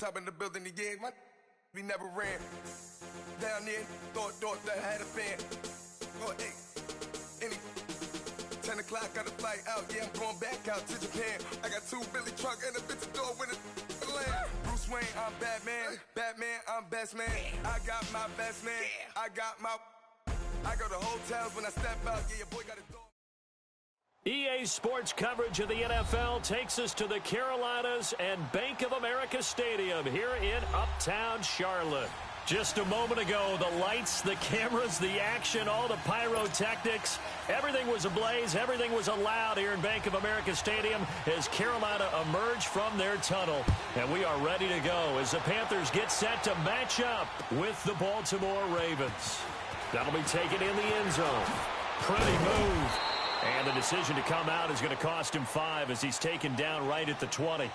top in the building again. My we never ran. Down there, thought that I had a fan. Oh, hey, any 10 o'clock, got a flight out. Yeah, I'm going back out to Japan. I got 2 Billy truck and a bitch door with a land. Bruce Wayne, I'm Batman. Batman, I'm best man. I got my best man. I go to hotels when I step out. Yeah, your boy got a dog. EA Sports coverage of the NFL takes us to the Carolinas and Bank of America Stadium here in Uptown Charlotte. Just a moment ago, the lights, the cameras, the action, all the pyrotechnics, everything was ablaze, everything was allowed here in Bank of America Stadium as Carolina emerged from their tunnel. And we are ready to go as the Panthers get set to match up with the Baltimore Ravens. That'll be taken in the end zone. Pretty move. And the decision to come out is going to cost him 5 as he's taken down right at the 20.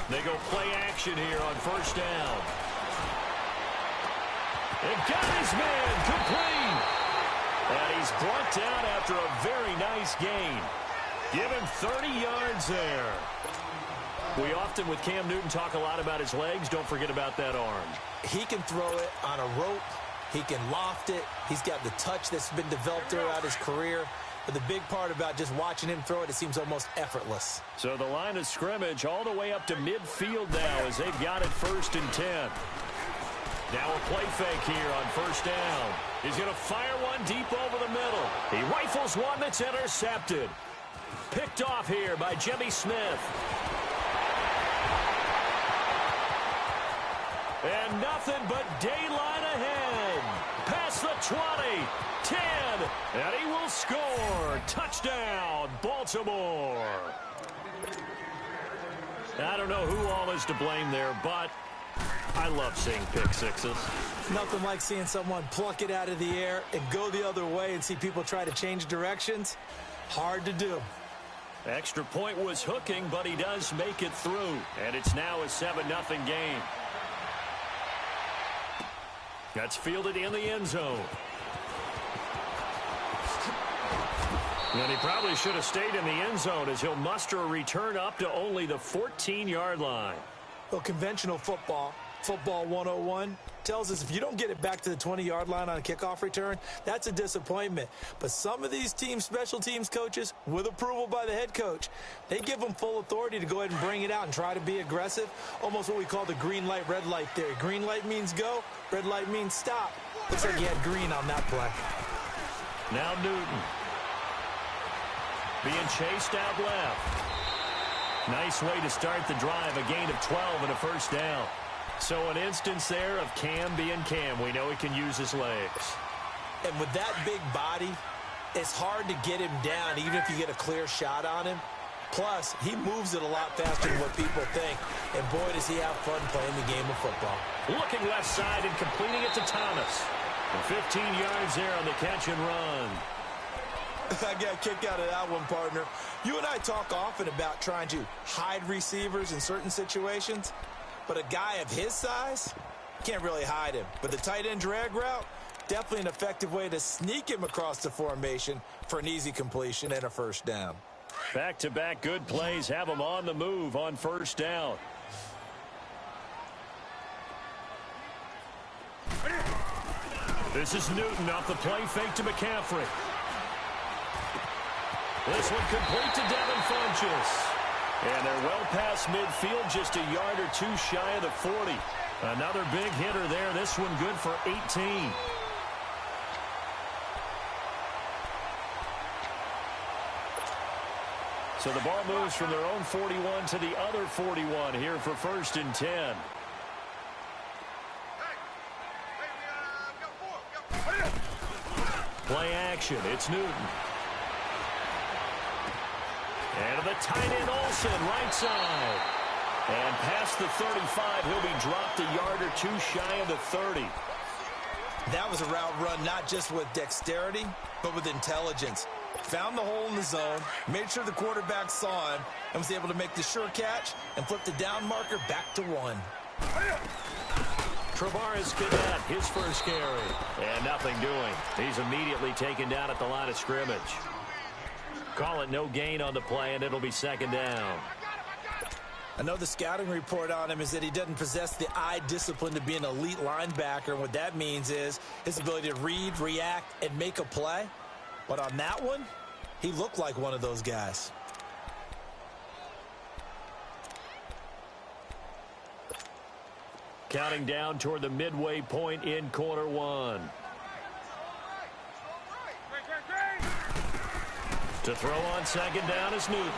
They go play action here on first down. It got his man complete. And he's brought down after a very nice gain. Give him 30 yards there. We often, with Cam Newton, talk a lot about his legs. Don't forget about that arm. He can throw it on a rope. He can loft it. He's got the touch that's been developed throughout his career. But the big part about just watching him throw it, it seems almost effortless. So the line of scrimmage all the way up to midfield now as they've got it 1st and 10. Now a play fake here on first down. He's going to fire one deep over the middle. He rifles one that's intercepted. Picked off here by Jimmy Smith. And nothing but daylight ahead. Past the 20, 10, and he will score. Touchdown, Baltimore. I don't know who all is to blame there, but I love seeing pick sixes. Nothing like seeing someone pluck it out of the air and go the other way and see people try to change directions. Hard to do. Extra point was hooking, but he does make it through. And it's now a 7-0 game. That's fielded in the end zone. And he probably should have stayed in the end zone as he'll muster a return up to only the 14-yard line. Well, conventional football 101, tells us if you don't get it back to the 20-yard line on a kickoff return, that's a disappointment. But some of these teams, special teams coaches, with approval by the head coach, they give them full authority to go ahead and bring it out and try to be aggressive, almost what we call the green light, red light theory. Green light means go, red light means stop. Looks like he had green on that play. Now Newton. Being chased out left. Nice way to start the drive, a gain of 12 and a first down. So an instance there of Cam being Cam. We know he can use his legs. And with that big body, it's hard to get him down even if you get a clear shot on him. Plus, he moves it a lot faster than what people think. And boy, does he have fun playing the game of football. Looking left side and completing it to Thomas. And 15 yards there on the catch and run. I got a kick out of that one, partner. You and I talk often about trying to hide receivers in certain situations. But a guy of his size, can't really hide him. But the tight end drag route, definitely an effective way to sneak him across the formation for an easy completion and a first down. Back-to-back good plays have him on the move on first down. This is Newton off the play fake to McCaffrey. This one complete to Devin Funchess. And they're well past midfield, just a yard or two shy of the 40. Another big hitter there. This one good for 18. So the ball moves from their own 41 to the other 41 here for 1st and 10. Play action. It's Newton. And to the tight end Olsen, right side. And past the 35, he'll be dropped a yard or two shy of the 30. That was a route run not just with dexterity, but with intelligence. Found the hole in the zone, made sure the quarterback saw him, and was able to make the sure catch and flip the down marker back to 1. Travaris Cadet, his first carry. And nothing doing. He's immediately taken down at the line of scrimmage. Call it no gain on the play, and it'll be second down. I know the scouting report on him is that he doesn't possess the eye discipline to be an elite linebacker. And what that means is his ability to read, react, and make a play. But on that one, he looked like one of those guys. Counting down toward the midway point in quarter one. To throw on second down is Newton.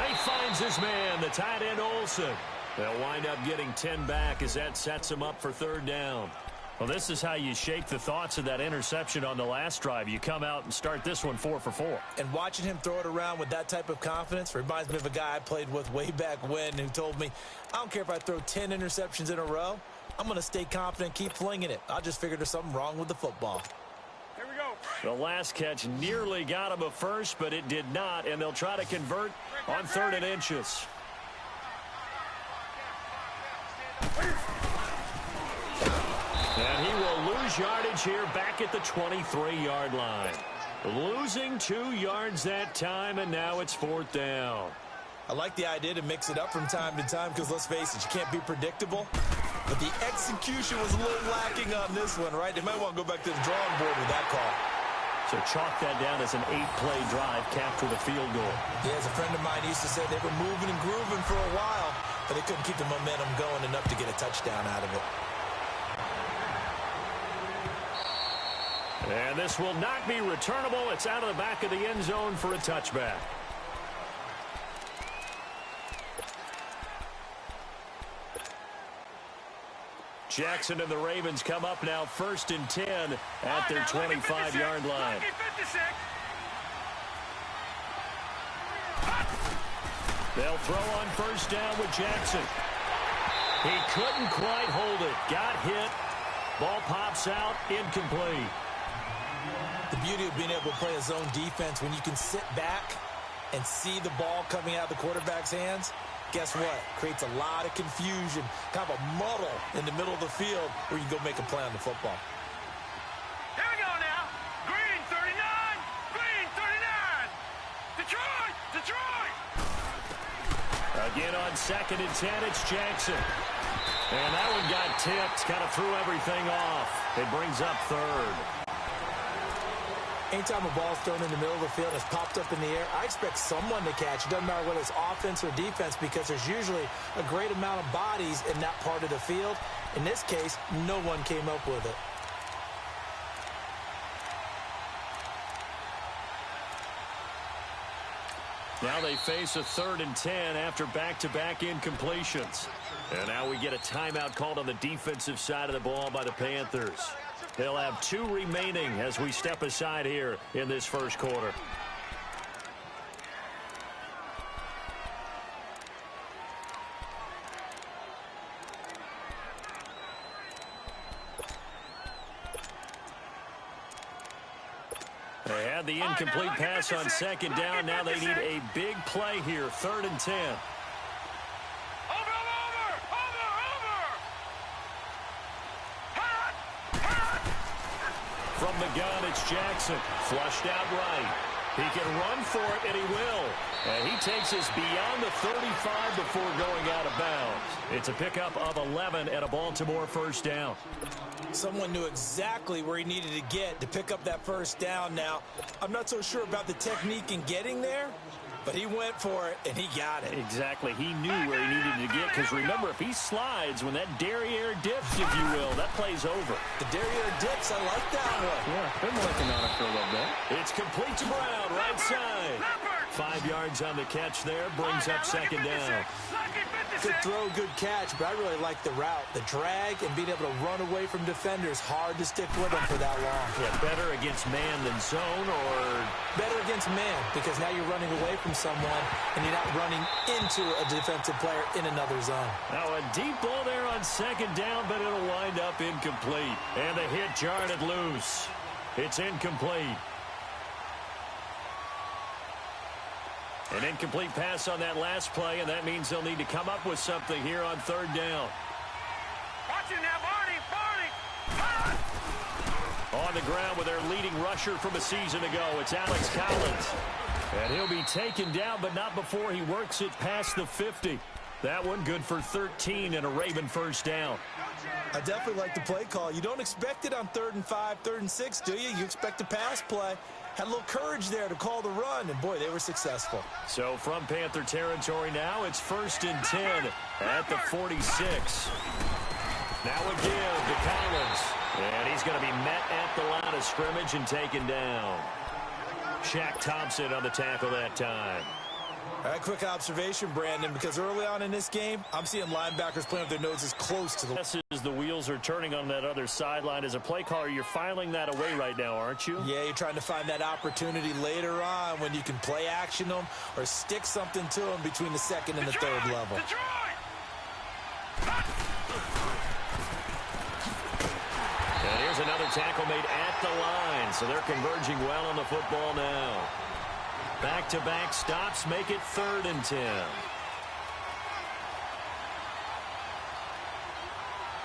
He finds his man, the tight end Olsen. They'll wind up getting 10 back as that sets him up for third down. Well, this is how you shake the thoughts of that interception on the last drive. You come out and start this one 4 for 4. And watching him throw it around with that type of confidence reminds me of a guy I played with way back when who told me, I don't care if I throw 10 interceptions in a row. I'm going to stay confident, keep flinging it. I just figured there's something wrong with the football. Here we go. The last catch nearly got him a first, but it did not, and they'll try to convert on 3rd and inches. And he will lose yardage here back at the 23-yard line. Losing 2 yards that time, and now it's 4th down. I like the idea to mix it up from time to time because, let's face it, you can't be predictable. But the execution was a little lacking on this one, right? They might want to go back to the drawing board with that call. So chalk that down as an 8-play drive capped with a field goal. Yeah, as a friend of mine used to say, they were moving and grooving for a while, but they couldn't keep the momentum going enough to get a touchdown out of it. And this will not be returnable. It's out of the back of the end zone for a touchback. Jackson and the Ravens come up now 1st and 10 at their 25-yard line. They'll throw on 1st down with Jackson. He couldn't quite hold it. Got hit. Ball pops out. Incomplete. The beauty of being able to play a zone defense when you can sit back and see the ball coming out of the quarterback's hands, guess what? Creates a lot of confusion, kind of a muddle in the middle of the field where you can go make a play on the football. Here we go now. Green 39. Green 39. Detroit. Detroit. Again on 2nd and 10, it's Jackson. And that one got tipped, kind of threw everything off. It brings up 3rd. Anytime a ball's thrown in the middle of the field and it's popped up in the air, I expect someone to catch. It doesn't matter whether it's offense or defense because there's usually a great amount of bodies in that part of the field. In this case, no one came up with it. Now they face a 3rd and 10 after back-to-back incompletions. And now we get a timeout called on the defensive side of the ball by the Panthers. They'll have 2 remaining as we step aside here in this first quarter. They had the incomplete pass on 2nd down. Now they need a big play here, 3rd and 10. From the gun, it's Jackson. Flushed out right. He can run for it, and he will. And he takes us beyond the 35 before going out of bounds. It's a pickup of 11 and a Baltimore 1st down. Someone knew exactly where he needed to get to pick up that 1st down. Now, I'm not so sure about the technique in getting there, but he went for it, and he got it. Exactly. He knew where he needed to get, because remember, if he slides, when that derriere dips, if you will, that play's over. The derriere dips, I like that one. Yeah, been working on it for a little bit. It's complete to Brown, right side. 5 yards on the catch there, brings up 2nd down. Good throw, good catch, but I really like the route. The drag and being able to run away from defenders, hard to stick with them for that long. Yeah, better against man than zone, or? Better against man, because now you're running away from someone and you're not running into a defensive player in another zone. Now a deep ball there on second down, but it'll wind up incomplete. And the hit jarred it loose. It's incomplete. An incomplete pass on that last play, and that means they'll need to come up with something here on third down. Watch it now, Barney! On the ground with their leading rusher from a season ago, it's Alex Collins. And he'll be taken down, but not before he works it past the 50. That one good for 13 and a Raven first down. I definitely like the play call. You don't expect it on 3rd and 5, 3rd and 6, do you? You expect a pass play. Had a little courage there to call the run, and boy, they were successful. So from Panther territory now, it's 1st and 10 at the 46. Now a give to Collins. And he's going to be met at the line of scrimmage and taken down. Shaq Thompson on the tackle that time. All right, quick observation, Brandon, because early on in this game, I'm seeing linebackers playing with their noses close to the... As the wheels are turning on that other sideline. As a play caller, you're filing that away right now, aren't you? Yeah, you're trying to find that opportunity later on when you can play action them or stick something to them between the 2nd and the 3rd level. And here's another tackle made at the line, so they're converging well on the football now. Back-to-back stops make it 3rd and 10.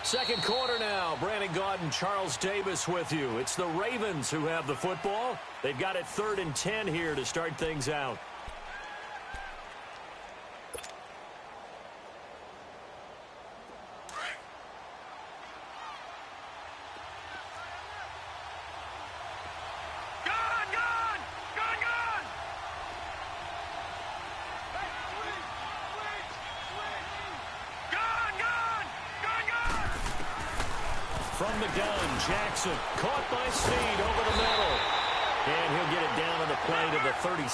Second quarter now. Brandon Gaudin and Charles Davis with you. It's the Ravens who have the football. They've got it 3rd and 10 here to start things out. From the gun, Jackson caught by Snead over the middle. And he'll get it down on the play to the 37.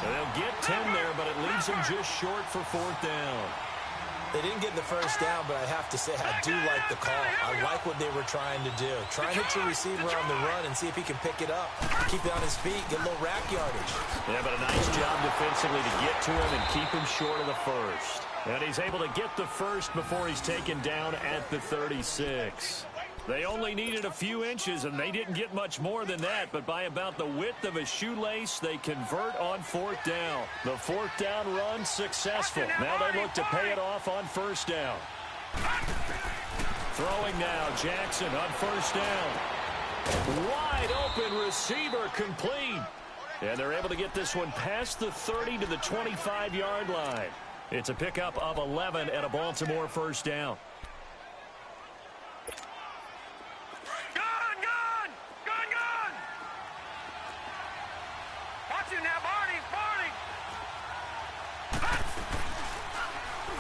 So they'll get 10 there, but it leaves them just short for 4th down. They didn't get the first down, but I have to say I do like the call. I like what they were trying to do. Try and hit your receiver on the run and see if he can pick it up. Keep it on his feet, get a little rack yardage. Yeah, but a nice job defensively to get to him and keep him short of the first. And he's able to get the first before he's taken down at the 36. They only needed a few inches, and they didn't get much more than that. But by about the width of a shoelace, they convert on 4th down. The 4th down run successful. Now they look to pay it off on 1st down. Throwing now, Jackson on 1st down. Wide open receiver complete. And they're able to get this one past the 30 to the 25-yard line. It's a pickup of 11 and a Baltimore first down.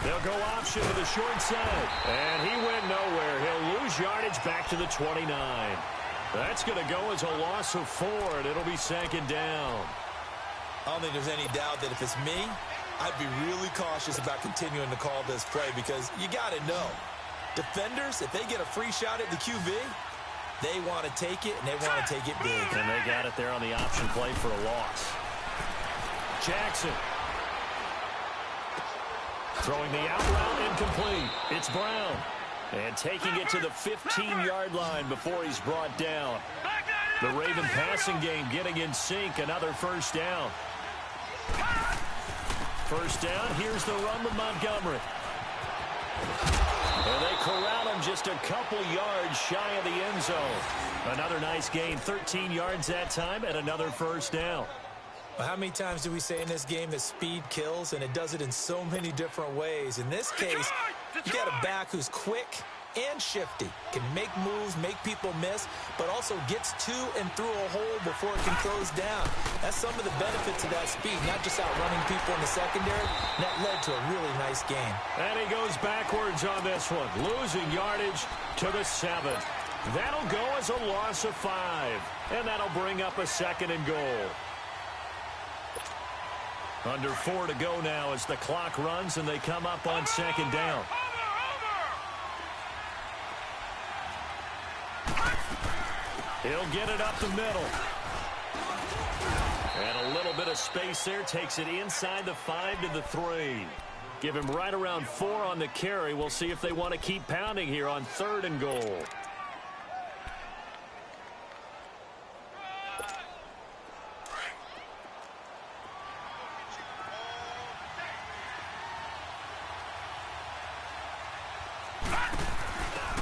They'll go option to the short side. And he went nowhere. He'll lose yardage back to the 29. That's going to go as a loss of 4, and it'll be 2nd down. I don't think there's any doubt that if it's me, I'd be really cautious about continuing to call this play because you got to know. Defenders, if they get a free shot at the QB, they want to take it, and they want to take it big. And they got it there on the option play for a loss. Jackson. Throwing the out route incomplete. It's Brown. And taking it to the 15-yard line before he's brought down. The Raven passing game getting in sync. Another first down. First down. Here's the run with Montgomery. And they corral him just a couple yards shy of the end zone. Another nice gain. 13 yards that time and another first down. Well, how many times do we say in this game that speed kills, and it does it in so many different ways? In this case, you got a back who's quick and shifty, can make moves, make people miss, but also gets to and through a hole before it can close down. That's some of the benefits of that speed, not just outrunning people in the secondary. And that led to a really nice game. And he goes backwards on this one, losing yardage to the 7. That'll go as a loss of 5, and that'll bring up a 2nd and goal. Under 4 to go now as the clock runs and they come up on second down. He'll get it up the middle. And a little bit of space there takes it inside the 5 to the 3. Give him right around 4 on the carry. We'll see if they want to keep pounding here on 3rd and goal.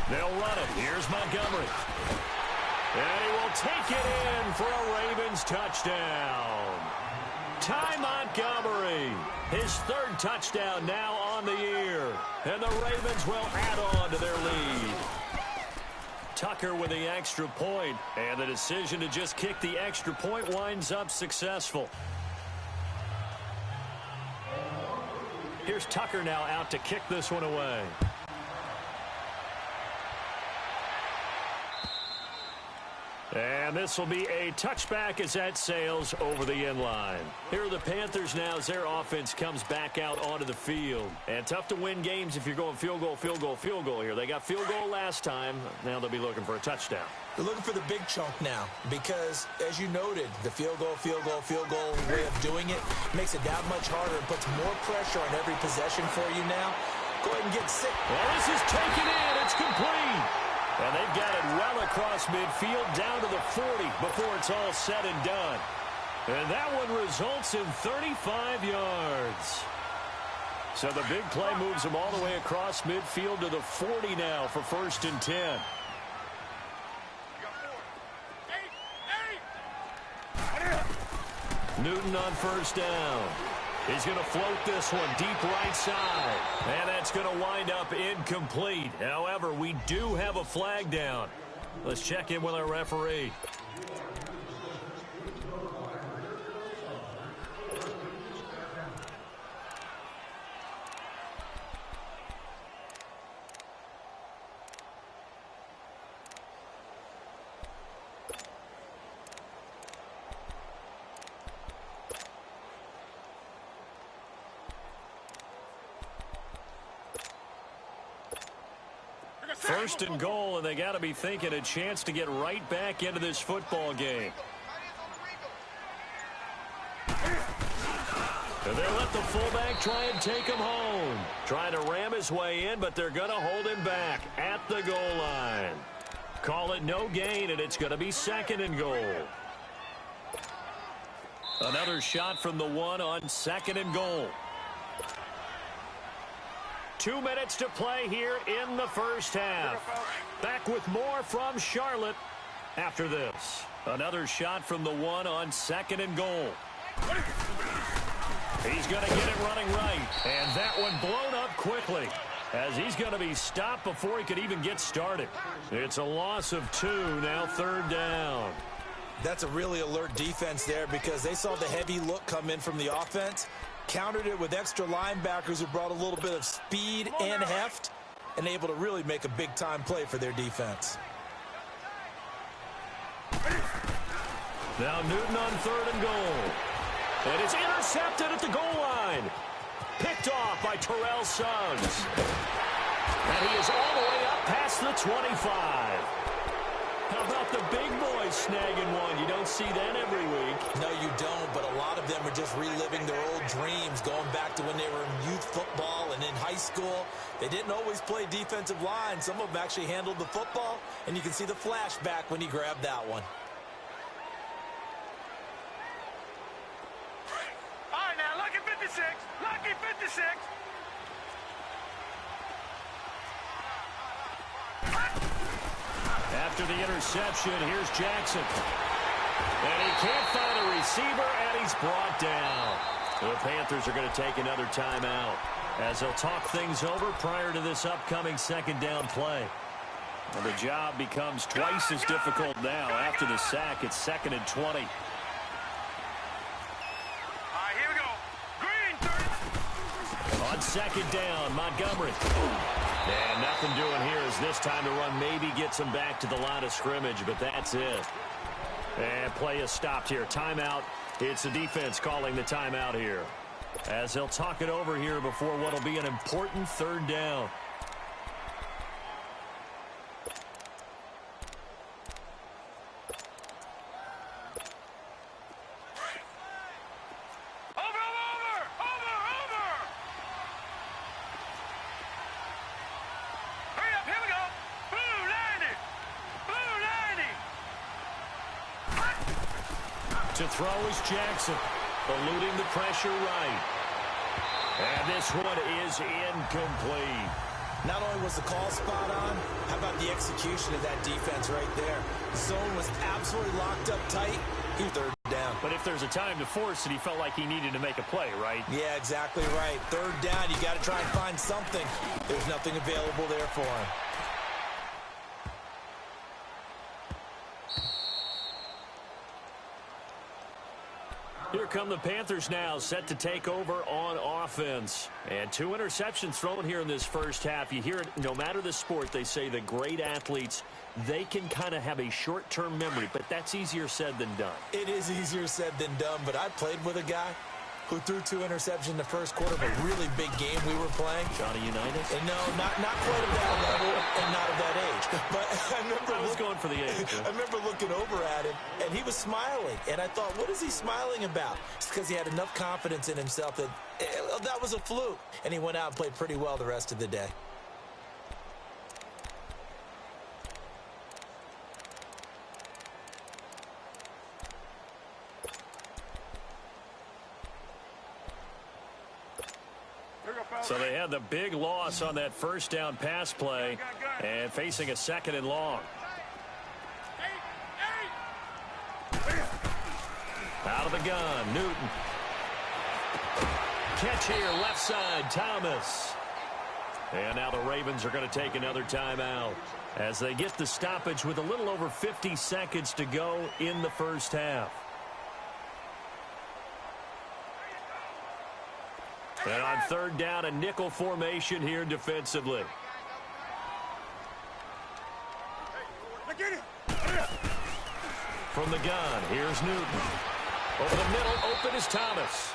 They'll run it. Here's Montgomery. And he will take it in for a Ravens touchdown. Ty Montgomery, his 3rd touchdown now on the year. And the Ravens will add on to their lead. Tucker with the extra point, and the decision to just kick the extra point winds up successful. Here's Tucker now out to kick this one away. And this will be a touchback as that sails over the end line. Here are the Panthers now as their offense comes back out onto the field. And tough to win games if you're going field goal, field goal, field goal here. They got field goal last time. Now they'll be looking for a touchdown. They're looking for the big chunk now because, as you noted, the field goal way of doing it makes it that much harder and puts more pressure on every possession for you now. Go ahead and get sick. Well, this is taken in. It's complete. And they've got it well across midfield down to the 40 before it's all said and done. And that one results in 35 yards. So the big play moves them all the way across midfield to the 40 now for 1st and 10. Newton on 1st down. He's going to float this one deep right side. And that's going to wind up incomplete. However, we do have a flag down. Let's check in with our referee. First and goal, and they got to be thinking a chance to get right back into this football game. And they'll let the fullback try and take him home. Trying to ram his way in, but they're going to hold him back at the goal line. Call it no gain, and it's going to be 2nd and goal. Another shot from the 1 on 2nd and goal. 2 minutes to play here in the first half. Back with more from Charlotte after this. Another shot from the 1 on 2nd and goal. He's going to get it running right. And that one blown up quickly as he's going to be stopped before he could even get started. It's a loss of 2, now 3rd down. That's a really alert defense there because they saw the heavy look come in from the offense. Countered it with extra linebackers who brought a little bit of speed and heft and able to really make a big-time play for their defense. Now Newton on 3rd and goal. And it's intercepted at the goal line. Picked off by Terrell Suggs. And he is all the way up past the 25. How about the big boys snagging one? You don't see that every week. No, you don't, but a lot of them are just reliving their old dreams, going back to when they were in youth football and in high school. They didn't always play defensive line. Some of them actually handled the football, and you can see the flashback when he grabbed that one. All right, now, lucky 56. Lucky 56. After the interception, here's Jackson. And he can't find a receiver, and he's brought down. The Panthers are going to take another timeout as they'll talk things over prior to this upcoming 2nd down play. And the job becomes twice as difficult now. After the sack, it's 2nd and 20. All right, here we go. Green, 30. On 2nd down, Montgomery. And nothing doing here as this time to run maybe gets him back to the line of scrimmage, but that's it. And play is stopped here. Timeout. It's the defense calling the timeout here. as he'll talk it over here before what will be an important third down. To throw is Jackson, eluding the pressure right. And this one is incomplete. Not only was the call spot on, how about the execution of that defense right there? The zone was absolutely locked up tight. He was third down. But if there's a time to force it, he felt like he needed to make a play, right? Yeah, exactly right. Third down, you got to try and find something. There's nothing available there for him. Here come the Panthers now, set to take over on offense. And 2 interceptions thrown here in this first half. You hear it, no matter the sport, they say the great athletes, they can kind of have a short-term memory, but that's easier said than done. It is easier said than done, but I played with a guy who threw 2 interceptions in the first quarter of a really big game we were playing. Johnny Unitas? And no, not quite at that level and not at that age. But I was going for the age. I remember looking over at him, and he was smiling. And I thought, what is he smiling about? It's because he had enough confidence in himself that that was a fluke. And he went out and played pretty well the rest of the day. So they had the big loss on that first down pass play and facing a 2nd and long. Out of the gun, Newton. Catch here, left side, Thomas. And now the Ravens are going to take another timeout as they get the stoppage with a little over 50 seconds to go in the first half. And on third down, a nickel formation here defensively. From the gun, here's Newton. Over the middle, open is Thomas.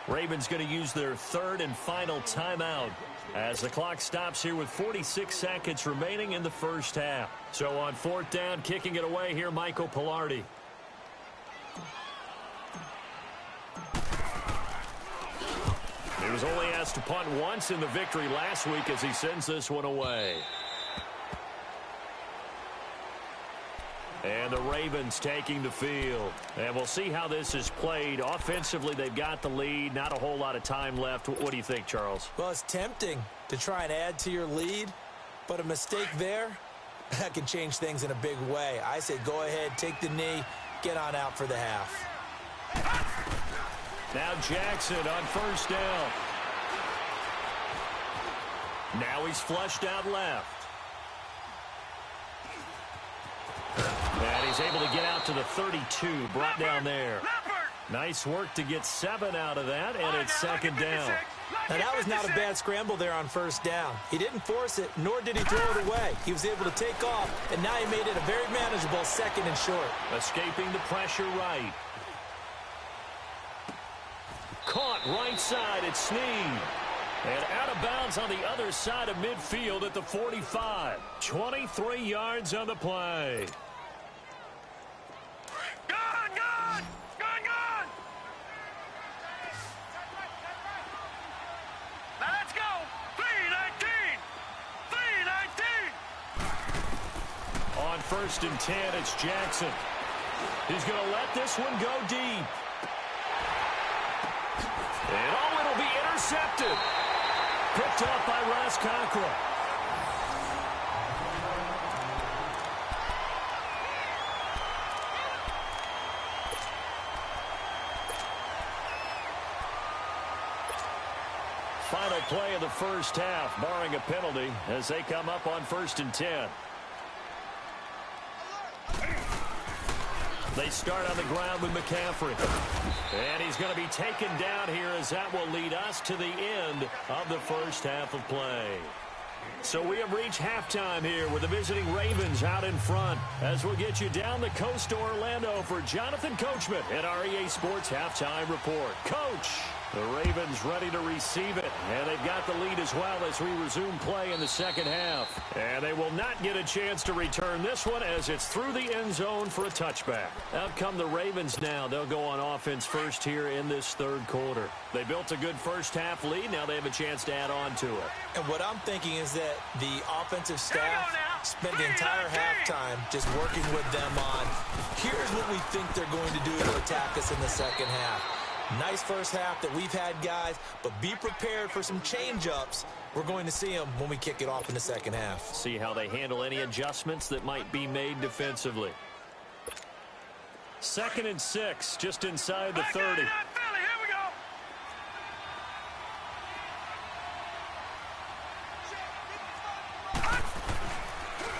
Ravens going to use their 3rd and final timeout as the clock stops here with 46 seconds remaining in the first half. So on 4th down, kicking it away here, Michael Pilardi. He was only asked to punt once in the victory last week as he sends this one away. And the Ravens taking the field. And we'll see how this is played. Offensively, they've got the lead. Not a whole lot of time left. What do you think, Charles? Well, it's tempting to try and add to your lead, but a mistake there, that can change things in a big way. I say go ahead, take the knee, get on out for the half. Now Jackson on first down. Now he's flushed out left. And he's able to get out to the 32, brought down there. Nice work to get 7 out of that, and it's 2nd down. Now, that was not a bad scramble there on first down. He didn't force it, nor did he throw it away. He was able to take off, and now he made it a very manageable 2nd and short. Escaping the pressure right. Caught right side at Snead. And out of bounds on the other side of midfield at the 45. 23 yards on the play. Gun! Gun! Gun! Gun! Now let's go! 319! 319! On 1st and 10, it's Jackson. He's going to let this one go deep. And it'll be intercepted. Picked up by Ross Cockrell. Final play of the first half, barring a penalty, as they come up on 1st and 10. They start on the ground with McCaffrey. And he's going to be taken down here as that will lead us to the end of the first half of play. So we have reached halftime here with the visiting Ravens out in front as we'll get you down the coast to Orlando for Jonathan Coachman at our EA Sports Halftime Report. Coach. The Ravens ready to receive it, and they've got the lead as well as we resume play in the second half. And they will not get a chance to return this one as it's through the end zone for a touchback. Out come the Ravens now. They'll go on offense first here in this third quarter. They built a good first half lead. Now they have a chance to add on to it. And what I'm thinking is that the offensive staff spent the entire halftime just working with them on, here's what we think they're going to do to attack us in the second half. Nice first half that we've had, guys, but be prepared for some change-ups. We're going to see them when we kick it off in the second half. See how they handle any adjustments that might be made defensively. 2nd and 6, just inside the 30.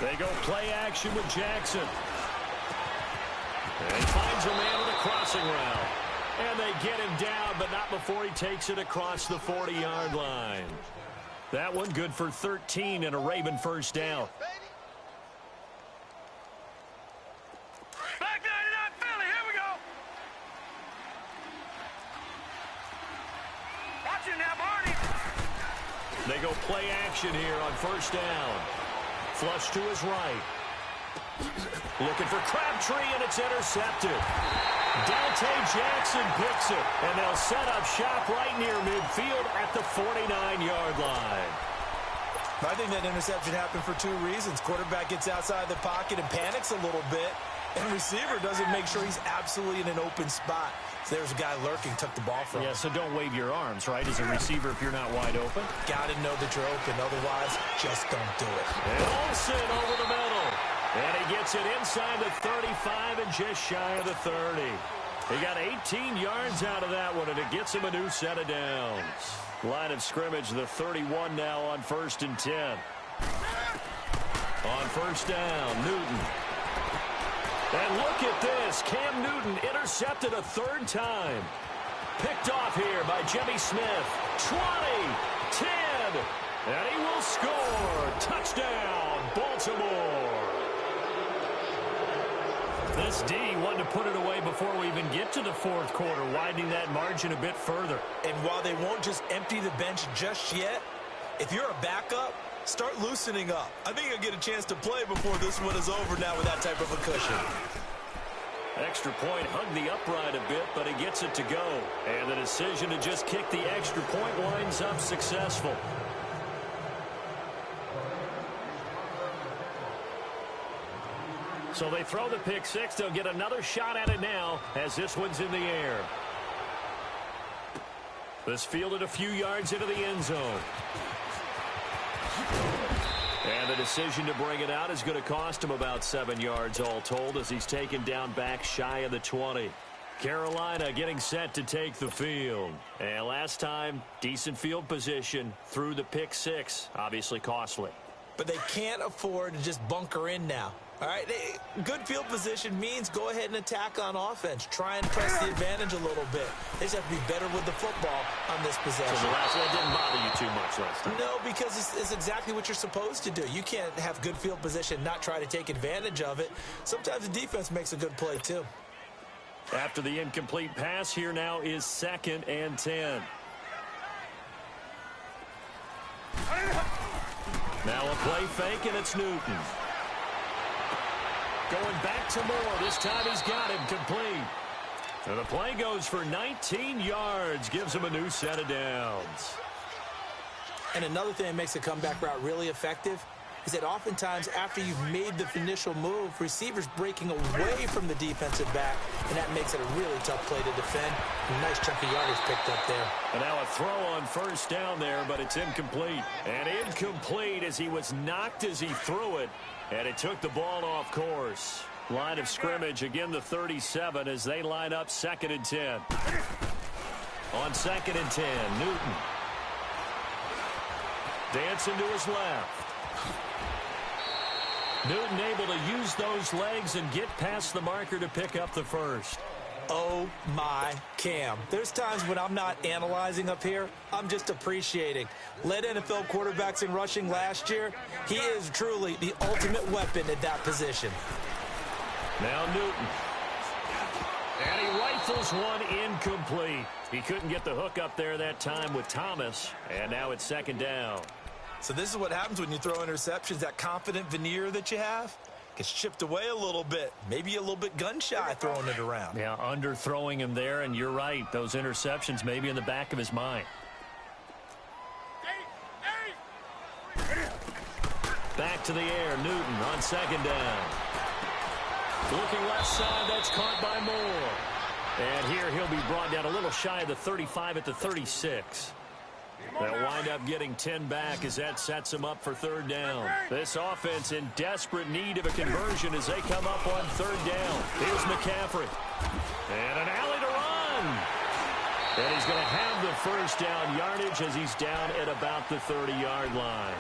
They go play action with Jackson. And he finds a man with a crossing route. And they get him down, but not before he takes it across the 40-yard line. That one good for 13 and a Raven first down. Back 99 Philly, here we go. Watch it now, Barney. They go play action here on first down. Flush to his right. Looking for Crabtree, and it's intercepted. Dante Jackson picks it, and they'll set up shop right near midfield at the 49-yard line. I think that interception happened for two reasons. Quarterback gets outside the pocket and panics a little bit, and receiver doesn't make sure he's absolutely in an open spot. So there's a guy lurking, took the ball from him. Yeah, so don't wave your arms, right, as a receiver if you're not wide open. Got to know that you're open, otherwise just don't do it. And Olsen over the middle. And he gets it inside the 35 and just shy of the 30. He got 18 yards out of that one, and it gets him a new set of downs. Line of scrimmage, the 31 now on 1st and 10. On first down, Newton. And look at this. Cam Newton intercepted a third time. Picked off here by Jimmy Smith. 20, 10, and he will score. Touchdown, Baltimore. This D wanted to put it away before we even get to the fourth quarter, widening that margin a bit further. And while they won't just empty the bench just yet, if you're a backup, start loosening up. I think you'll get a chance to play before this one is over now with that type of a cushion. Extra point hugged the upright a bit, but he gets it to go. And the decision to just kick the extra point winds up successful. So they throw the pick six. They'll get another shot at it now as this one's in the air. This fielded a few yards into the end zone. And the decision to bring it out is going to cost him about 7 yards all told as he's taken down back shy of the 20. Carolina getting set to take the field. And last time, decent field position through the pick six. Obviously costly. But they can't afford to just bunker in now. All right, good field position means go ahead and attack on offense. Try and press the advantage a little bit. They just have to be better with the football on this possession. So the last one didn't bother you too much last time? No, because it's exactly what you're supposed to do. You can't have good field position, not try to take advantage of it. Sometimes the defense makes a good play, too. After the incomplete pass, here now is 2nd and 10. Now a play fake, and it's Newton. Going back to Moore. This time he's got him complete. And the play goes for 19 yards. Gives him a new set of downs. And another thing that makes a comeback route really effective is that oftentimes after you've made the initial move, receivers breaking away from the defensive back, and that makes it a really tough play to defend. A nice chunk of yardage picked up there. And now a throw on first down there, but it's incomplete. And incomplete as he was knocked as he threw it. And it took the ball off course. Line of scrimmage, again the 37 as they line up 2nd and 10. On 2nd and 10, Newton. Dancing to his left. Newton able to use those legs and get past the marker to pick up the first. Oh, my Cam. There's times when I'm not analyzing up here. I'm just appreciating. Led NFL quarterbacks in rushing last year. He is truly the ultimate weapon at that position. Now Newton. And he rifles Rifles one incomplete. He couldn't get the hook up there that time with Thomas, and now it's second down. So this is what happens when you throw interceptions. That confident veneer that you have gets chipped away a little bit. Maybe a little bit gun-shy throwing it around. Yeah, underthrowing him there, and you're right. Those interceptions may be in the back of his mind. Back to the air, Newton on second down. Looking left side, that's caught by Moore. And here he'll be brought down a little shy of the 35 at the 36. They'll wind up getting 10 back as that sets them up for third down. This offense in desperate need of a conversion as they come up on third down. Here's McCaffrey. And an alley to run. And he's going to have the first down yardage as he's down at about the 30-yard line.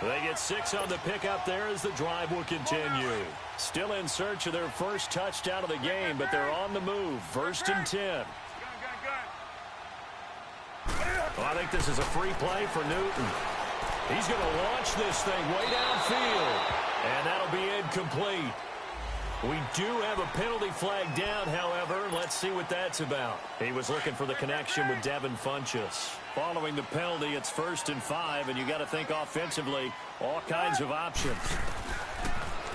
They get 6 on the pickup there as the drive will continue. Still in search of their first touchdown of the game, but they're on the move. First and 10. Well, I think this is a free play for Newton. He's going to launch this thing way downfield, and that'll be incomplete. We do have a penalty flag down, however. Let's see what that's about. He was looking for the connection with Devin Funchess. Following the penalty, it's first and 5, and you got to think offensively, all kinds of options.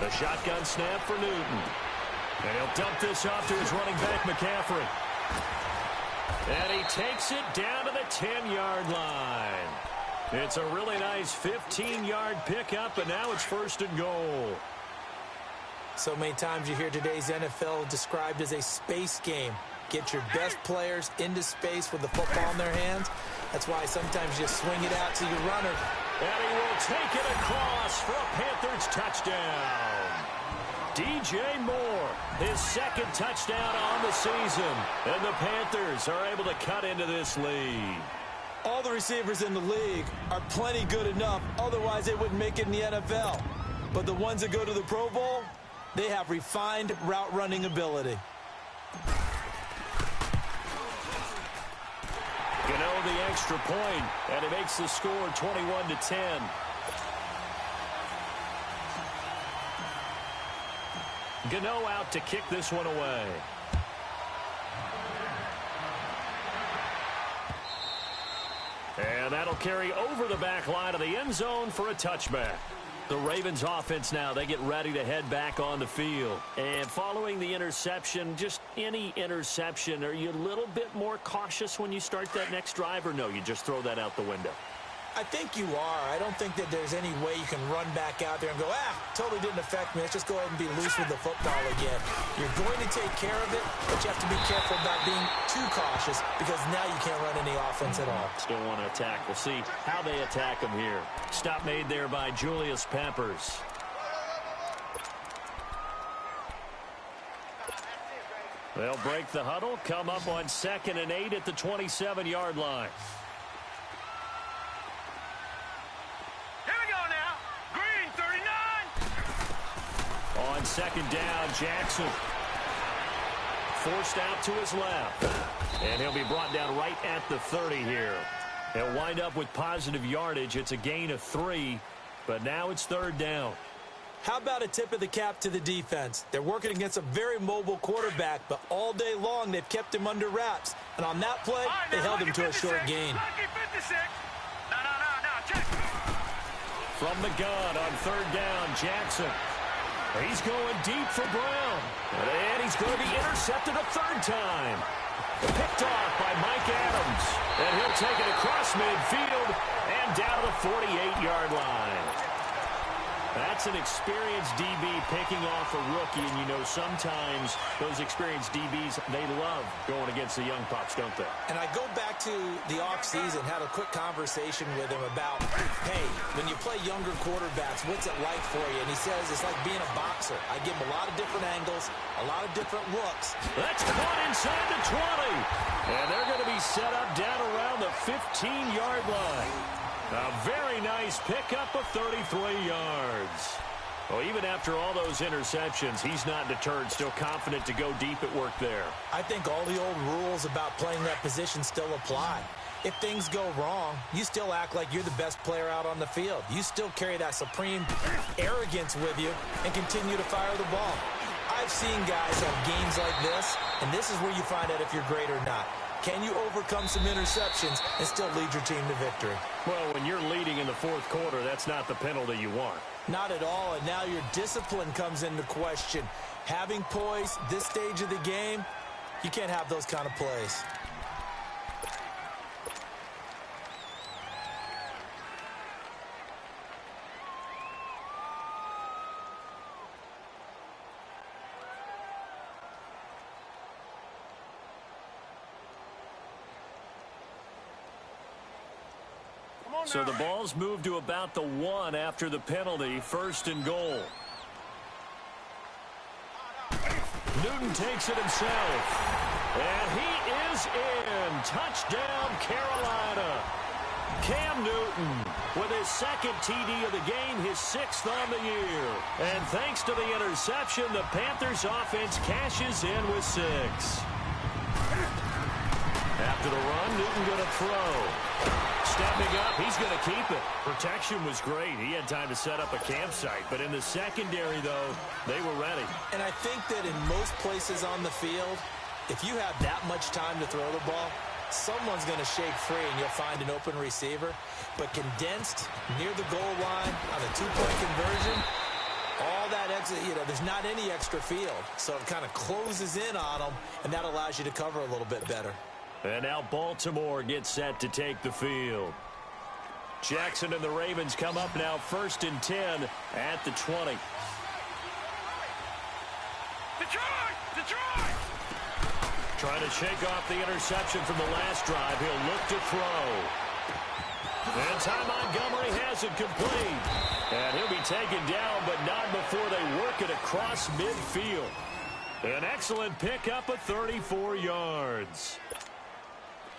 A shotgun snap for Newton. And he'll dump this off to his running back, McCaffrey. And he takes it down to the 10-yard line. It's a really nice 15-yard pickup, and now it's first and goal. So many times you hear today's NFL described as a space game. Get your best players into space with the football in their hands. That's why sometimes you swing it out to your runner. And he will take it across for a Panthers touchdown. DJ Moore, his second touchdown on the season. And the Panthers are able to cut into this lead. All the receivers in the league are plenty good enough. Otherwise, they wouldn't make it in the NFL. But the ones that go to the Pro Bowl, they have refined route running ability. Gano the extra point, and it makes the score 21-10. Gano out to kick this one away. And that'll carry over the back line of the end zone for a touchback. The Ravens offense now, they get ready to head back on the field. And following the interception, just any interception, are you a little bit more cautious when you start that next drive, or no, you just throw that out the window? I think you are. I don't think that there's any way you can run back out there and go, totally didn't affect me. Let's just go ahead and be loose with the football again. You're going to take care of it, but you have to be careful about being too cautious because now you can't run any offense at all. Still want to attack. We'll see how they attack him here. Stop made there by Julius Peppers. They'll break the huddle, come up on 2nd and 8 at the 27-yard line. On second down, Jackson forced out to his left. And he'll be brought down right at the 30 here. He'll wind up with positive yardage. It's a gain of 3, but now it's third down. How about a tip of the cap to the defense? They're working against a very mobile quarterback, but all day long they've kept him under wraps. And on that play, they held him to a short gain. From the gun on third down, Jackson. He's going deep for Brown. And he's going to be intercepted a third time. Picked off by Mike Adams. And he'll take it across midfield and down to the 48-yard line. That's an experienced DB picking off a rookie. And, you know, sometimes those experienced DBs, they love going against the young pups, don't they? And I go back to the offseason, had a quick conversation with him about, hey, when you play younger quarterbacks, what's it like for you? And he says it's like being a boxer. I give him a lot of different angles, a lot of different looks. That's caught inside the 20. And they're going to be set up down around the 15-yard line. A very nice pickup of 33 yards. Well, even after all those interceptions, he's not deterred, still confident to go deep at work there. I think all the old rules about playing that position still apply. If things go wrong, you still act like you're the best player out on the field. You still carry that supreme arrogance with you and continue to fire the ball. I I've seen guys have games like this, and this is where you find out if you're great or not. Can you overcome some interceptions and still lead your team to victory? Well, when you're leading in the fourth quarter, that's not the penalty you want. Not at all, and now your discipline comes into question. Having poise this stage of the game, you can't have those kind of plays. So the ball's moved to about the 1 after the penalty, 1st and goal. Newton takes it himself. And he is in. Touchdown, Carolina. Cam Newton with his 2nd TD of the game, his 6th on the year. And thanks to the interception, the Panthers offense cashes in with 6. After the run, Newton going to throw. Stepping up, he's going to keep it. Protection was great. He had time to set up a campsite. But in the secondary, though, they were ready. And I think that in most places on the field, if you have that much time to throw the ball, someone's going to shake free and you'll find an open receiver. But condensed near the goal line on a 2-point conversion, all that extra, there's not any extra field. So it kind of closes in on them, and that allows you to cover a little bit better. And now Baltimore gets set to take the field. Jackson and the Ravens come up now 1st and 10 at the 20. Detroit! Trying to shake off the interception from the last drive. He'll look to throw. And Ty Montgomery has it complete. And he'll be taken down, but not before they work it across midfield. An excellent pickup of 34 yards.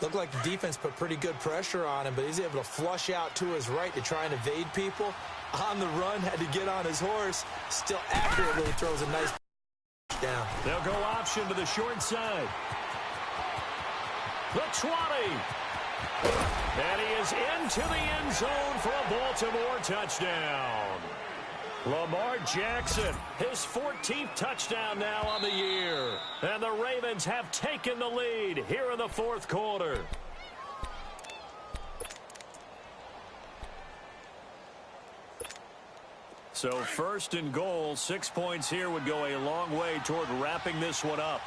Looked like the defense put pretty good pressure on him, but he's able to flush out to his right to try and evade people. On the run, had to get on his horse. Still accurately throws a nice down. They'll go option to the short side. The 20. And he is into the end zone for a Baltimore touchdown. Lamar Jackson, his 14th touchdown now on the year. And the Ravens have taken the lead here in the fourth quarter. So 1st and goal, 6 points here would go a long way toward wrapping this one up.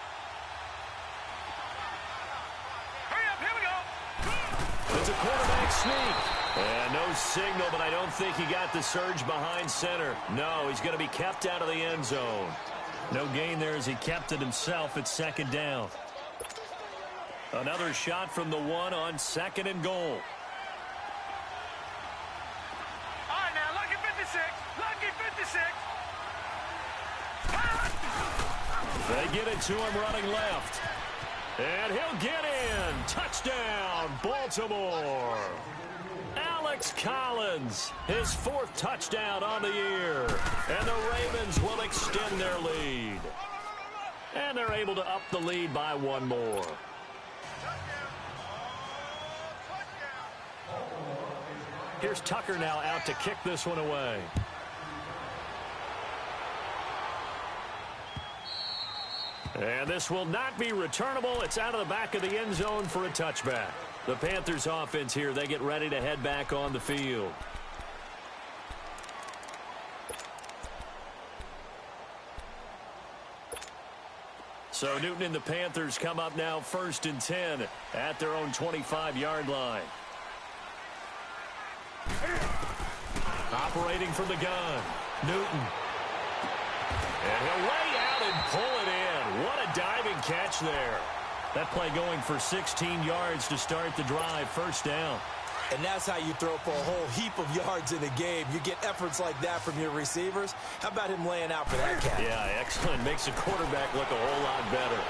Hurry up, here we go. It's a quarterback sneak. And no signal, but I don't think he got the surge behind center. No, he's going to be kept out of the end zone. No gain there as he kept it himself at 2nd down. Another shot from the 1 on 2nd and goal. All right, now, lucky 56. Lucky 56. They get it to him running left. And he'll get in. Touchdown, Baltimore. Alex Collins, his 4th touchdown on the year. And the Ravens will extend their lead. And they're able to up the lead by 1 more. Here's Tucker now out to kick this one away. And this will not be returnable. It's out of the back of the end zone for a touchback. The Panthers offense here, they get ready to head back on the field. So Newton and the Panthers come up now 1st and 10 at their own 25-yard line. Operating from the gun, Newton. And he'll lay out and pull it in. What a diving catch there. That play going for 16 yards to start the drive, 1st down. And that's how you throw for a whole heap of yards in a game. You get efforts like that from your receivers. How about him laying out for that catch? Yeah, excellent. Makes the quarterback look a whole lot better.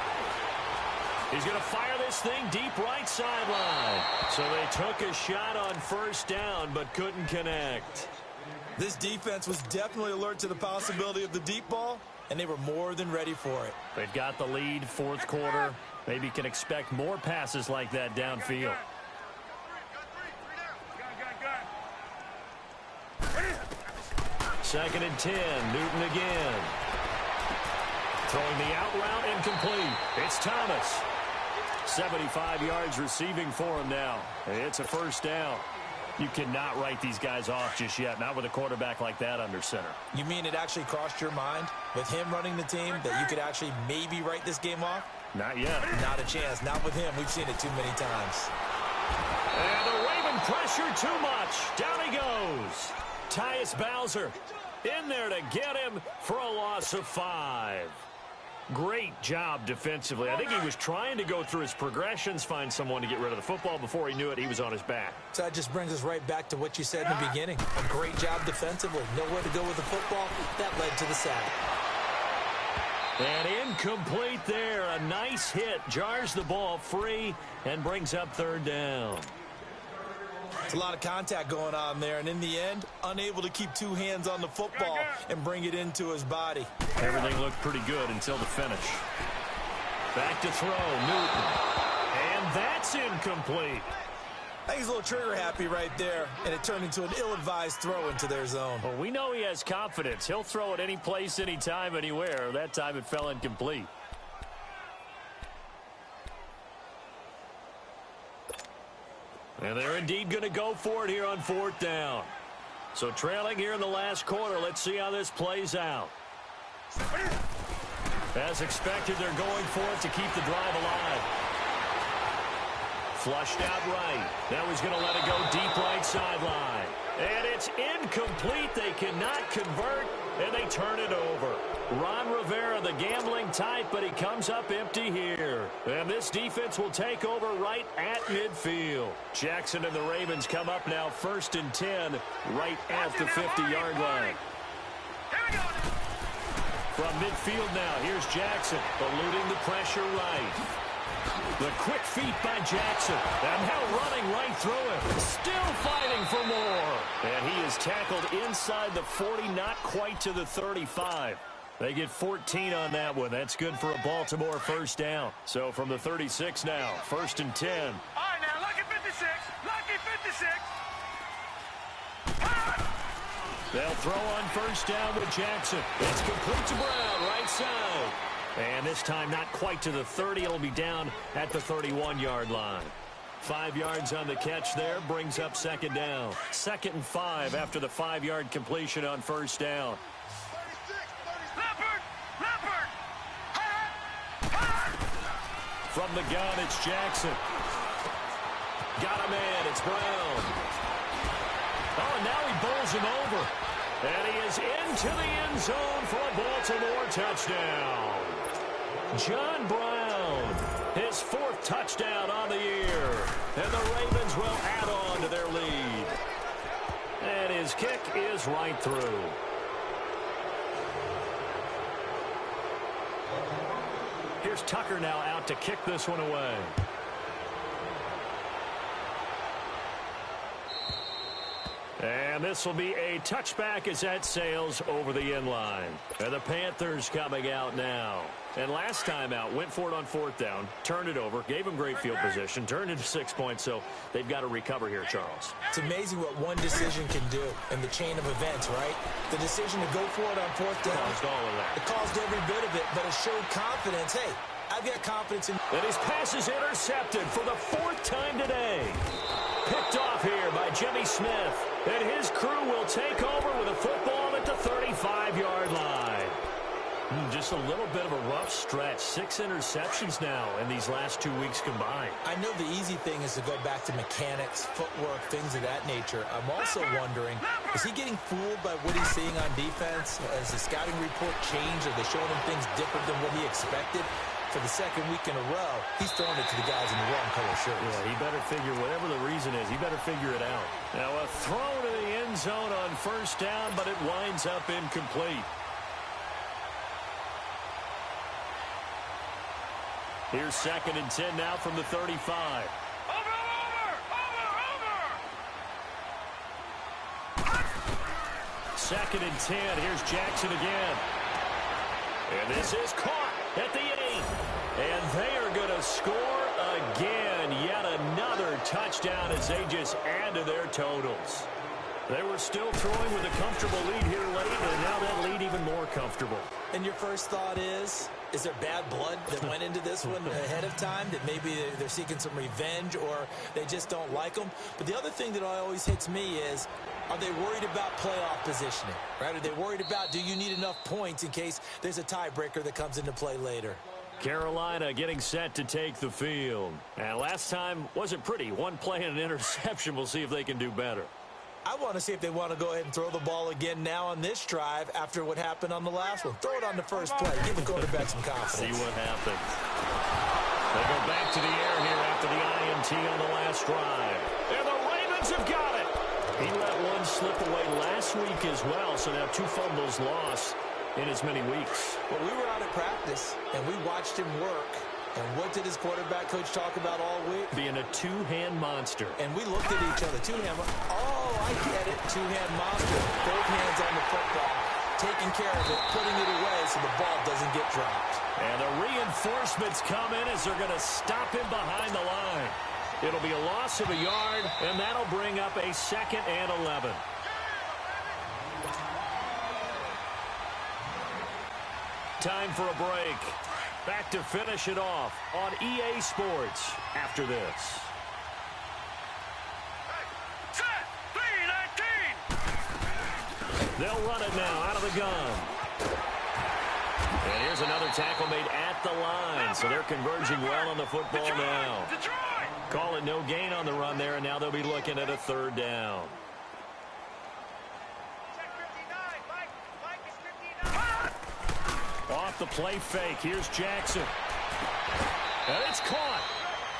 He's going to fire this thing deep right sideline. So they took a shot on 1st down but couldn't connect. This defense was definitely alert to the possibility of the deep ball, and they were more than ready for it. They've got the lead, 4th quarter. Maybe can expect more passes like that downfield. Second and 10, Newton again. Throwing the out route, incomplete. It's Thomas. 75 yards receiving for him now. It's a first down. You cannot write these guys off just yet, not with a quarterback like that under center. You mean it actually crossed your mind with him running the team that you could actually maybe write this game off? Not yet. Not a chance. Not with him. We've seen it too many times. And the Raven pressure too much. Down he goes. Tyus Bowser in there to get him for a loss of 5. Great job defensively. I think he was trying to go through his progressions, find someone to get rid of the football. Before he knew it, he was on his back. So that just brings us right back to what you said in the beginning. A great job defensively. Nowhere to go with the football. That led to the sack. And incomplete there. A nice hit. Jars the ball free and brings up third down. It's a lot of contact going on there, and in the end, unable to keep two hands on the football and bring it into his body. Everything looked pretty good until the finish. Back to throw, Newton. And that's incomplete. I think he's a little trigger happy right there, and it turned into an ill-advised throw into their zone. Well, we know he has confidence. He'll throw it any place, anytime, anywhere. That time it fell incomplete. And they're indeed going to go for it here on fourth down. So trailing here in the last quarter. Let's see how this plays out. As expected, they're going for it to keep the drive alive. Flushed out right. Now he's going to let it go deep right sideline. And it's incomplete. They cannot convert, and they turn it over. Ron Rivera, the gambling type, but he comes up empty here. And this defense will take over right at midfield. Jackson and the Ravens come up now 1st and 10 right at the 50-yard line. From midfield now, here's Jackson, eluding the pressure right. The quick feet by Jackson. And now running right through him. Still fighting for more. And he is tackled inside the 40, not quite to the 35. They get 14 on that one. That's good for a Baltimore first down. So from the 36 now, 1st and 10. All right, now, lucky 56. Lucky 56. They'll throw on first down with Jackson. It's complete to Brown, right side. And this time not quite to the 30. It'll be down at the 31-yard line. 5 yards on the catch there, brings up second down. 2nd and 5 after the 5-yard completion on first down. From the gun, it's Jackson. Got a man, it's Brown. Oh, and now he bowls him over. And he is into the end zone for a Baltimore touchdown. John Brown, his 4th touchdown on the year. And the Ravens will add on to their lead. And his kick is right through. Here's Tucker now out to kick this one away. And this will be a touchback as that sails over the end line. And the Panthers coming out now. And last time out, went for it on 4th down, turned it over, gave them great field position, turned into 6 points, so they've got to recover here, Charles. It's amazing what one decision can do in the chain of events, right? The decision to go for it on 4th down. Caused all of that. It caused every bit of it, but it showed confidence. Hey, I've got confidence in... And his pass is intercepted for the 4th time today. Picked off here by Jimmy Smith. And his crew will take over with a football at the 35-yard line. Just a little bit of a rough stretch. 6 interceptions now in these last 2 weeks combined. I know the easy thing is to go back to mechanics, footwork, things of that nature. I'm also wondering, is he getting fooled by what he's seeing on defense? Has the scouting report changed? Are they showing him things different than what he expected? For the 2nd week in a row, he's throwing it to the guys in the wrong color shirts. Yeah, he better figure, whatever the reason is, he better figure it out. Now a throw to the end zone on first down, but it winds up incomplete. Here's 2nd and 10 now from the 35. Over. 2nd and 10. Here's Jackson again. And this is caught at the 8. And they are going to score again. Yet another touchdown as they just add to their totals. They were still throwing with a comfortable lead here late, and now that lead even more comfortable. And your first thought is, Is there bad blood that went into this one ahead of time, that maybe they're seeking some revenge or they just don't like them? But the other thing that always hits me is, are they worried about playoff positioning, right? Are they worried about, do you need enough points in case there's a tiebreaker that comes into play later? Carolina getting set to take the field. And last time wasn't pretty. One play and an interception. We'll see if they can do better. I want to see if they want to go ahead and throw the ball again now on this drive after what happened on the last one. Throw it on the first play. Give the quarterback some confidence. See what happens. They go back to the air here after the INT on the last drive. And the Ravens have got it. He let one slip away last week as well, so now 2 fumbles lost in as many weeks. Well, we were out at practice, and we watched him work. And what did his quarterback coach talk about all week? Being a two-hand monster. And we looked at each other. Two-hand. Oh, I get it. Two-hand monster. Both hands on the football, taking care of it, putting it away so the ball doesn't get dropped. And the reinforcements come in as they're going to stop him behind the line. It'll be a loss of a yard, and that'll bring up a 2nd and 11. Time for a break. Back to finish it off on EA Sports after this. Set. 3-19. They'll run it now out of the gun. And here's another tackle made at the line. So they're converging well on the football now. Call it no gain on the run there, and now they'll be looking at a 3rd down. Off the play fake. Here's Jackson. And it's caught.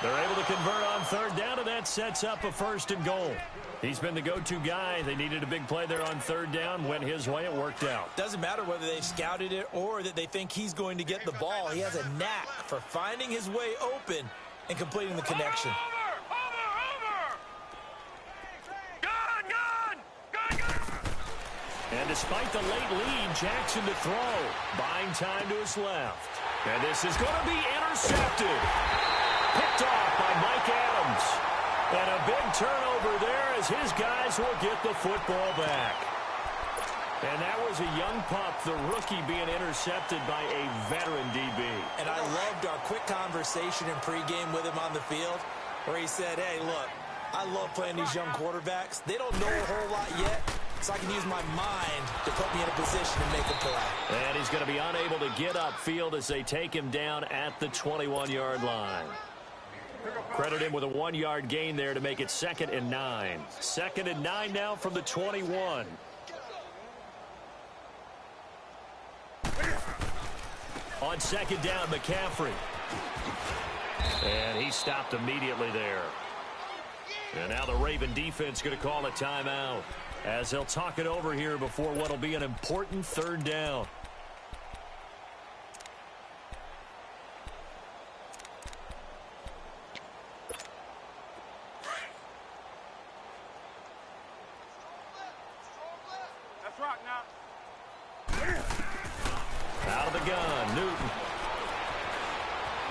They're able to convert on 3rd down, and that sets up a 1st and goal. He's been the go-to guy. They needed a big play there on 3rd down. Went his way. It worked out. Doesn't matter whether they've scouted it or that they think he's going to get the ball. He has a knack for finding his way open and completing the connection. And despite the late lead, Jackson to throw. Buying time to his left. And this is going to be intercepted. Picked off by Mike Adams. And a big turnover there as his guys will get the football back. And that was a young pup, the rookie, being intercepted by a veteran DB. And I loved our quick conversation in pregame with him on the field where he said, hey, look, I love playing these young quarterbacks. They don't know a whole lot yet, so I can use my mind to put me in a position to make a play. And he's going to be unable to get upfield as they take him down at the 21-yard line. Credit him with a 1-yard gain there to make it 2nd and 9. 2nd and 9 now from the 21. On 2nd down, McCaffrey. And he stopped immediately there. And now the Raven defense going to call a timeout as they'll talk it over here before what will be an important 3rd down. Let's rock now. Out of the gun, Newton.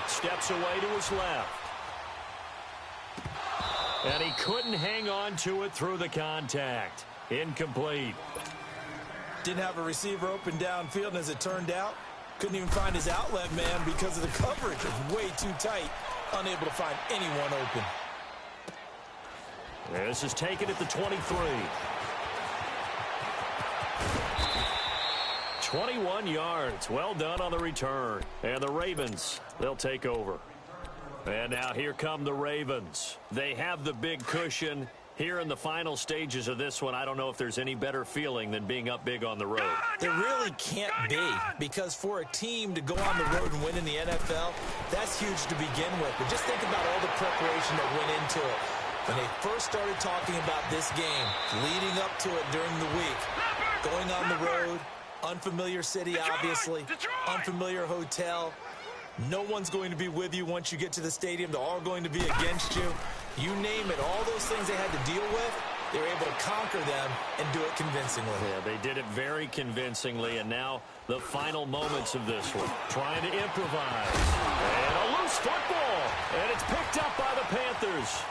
Steps away to his left. And he couldn't hang on to it through the contact. Incomplete. Didn't have a receiver open downfield, and as it turned out, couldn't even find his outlet man because of the coverage. It was way too tight. Unable to find anyone open. This is taken at the 23. 21 yards. Well done on the return. And the Ravens, they'll take over. And now here come the Ravens. They have the big cushion. Here in the final stages of this one, I don't know if there's any better feeling than being up big on the road. There really can't be, because for a team to go on the road and win in the NFL, that's huge to begin with. But just think about all the preparation that went into it. When they first started talking about this game, leading up to it during the week, going on the road, unfamiliar city, obviously, unfamiliar hotel. No one's going to be with you once you get to the stadium. They're all going to be against you. You name it, all those things they had to deal with, they were able to conquer them and do it convincingly. Yeah, they did it very convincingly, and now the final moments of this one. Trying to improvise. And a loose football. And it's picked up by the Panthers.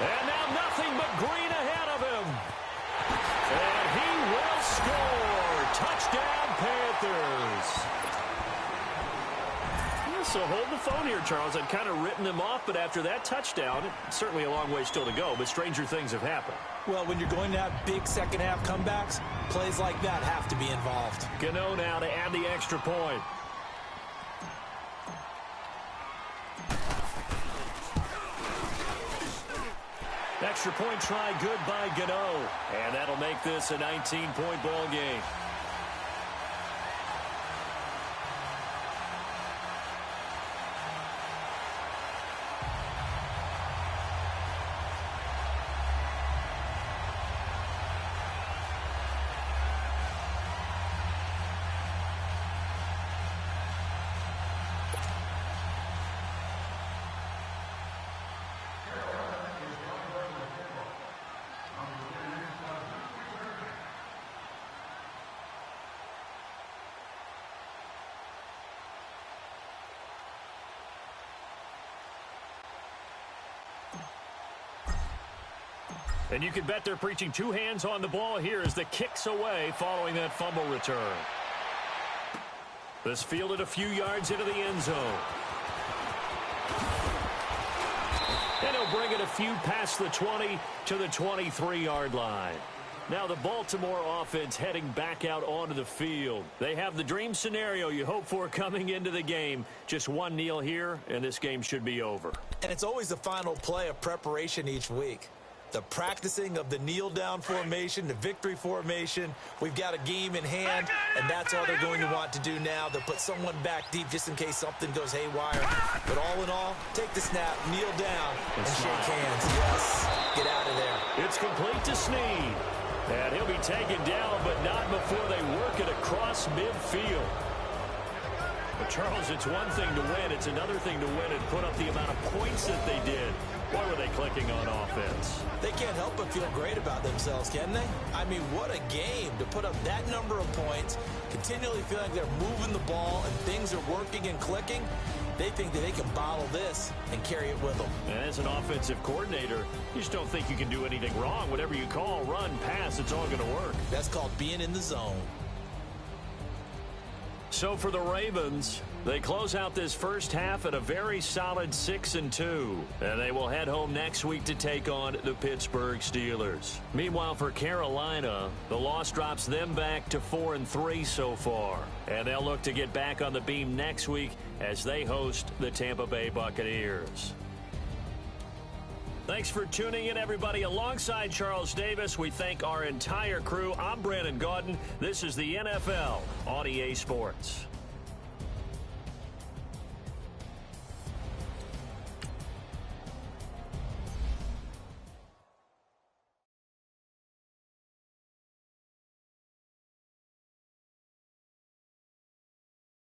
And now nothing but green ahead of him. And he will score. Panthers. Yeah, so hold the phone here, Charles. I'd kind of written them off, but after that touchdown, it's certainly a long way still to go, but stranger things have happened. Well, when you're going to have big second-half comebacks, plays like that have to be involved. Gano now to add the extra point. Extra point try good by Gano. And that'll make this a 19-point ball game. And you can bet they're preaching two hands on the ball here as the kick's away following that fumble return. This fielded a few yards into the end zone. And he'll bring it a few past the 20 to the 23-yard line. Now the Baltimore offense heading back out onto the field. They have the dream scenario you hope for coming into the game. Just one kneel here, and this game should be over. And it's always the final play of preparation each week. The practicing of the kneel-down formation, the victory formation. We've got a game in hand, and that's all they're going to want to do now. They'll put someone back deep just in case something goes haywire. But all in all, take the snap, kneel down, and shake hands. Yes, get out of there. It's complete to Snead. And he'll be taken down, but not before they work it across midfield. But Charles, it's one thing to win. It's another thing to win and put up the amount of points that they did. Boy, were they clicking on offense. They can't help but feel great about themselves, can they? I mean, what a game to put up that number of points, continually feeling like they're moving the ball and things are working and clicking. They think that they can bottle this and carry it with them. And as an offensive coordinator, you just don't think you can do anything wrong. Whatever you call, run, pass, it's all going to work. That's called being in the zone. So for the Ravens, they close out this first half at a very solid 6-2. And they will head home next week to take on the Pittsburgh Steelers. Meanwhile, for Carolina, the loss drops them back to 4-3 so far. And they'll look to get back on the beam next week as they host the Tampa Bay Buccaneers. Thanks for tuning in, everybody. Alongside Charles Davis, we thank our entire crew. I'm Brandon Gaudin. This is the NFL on EA Sports.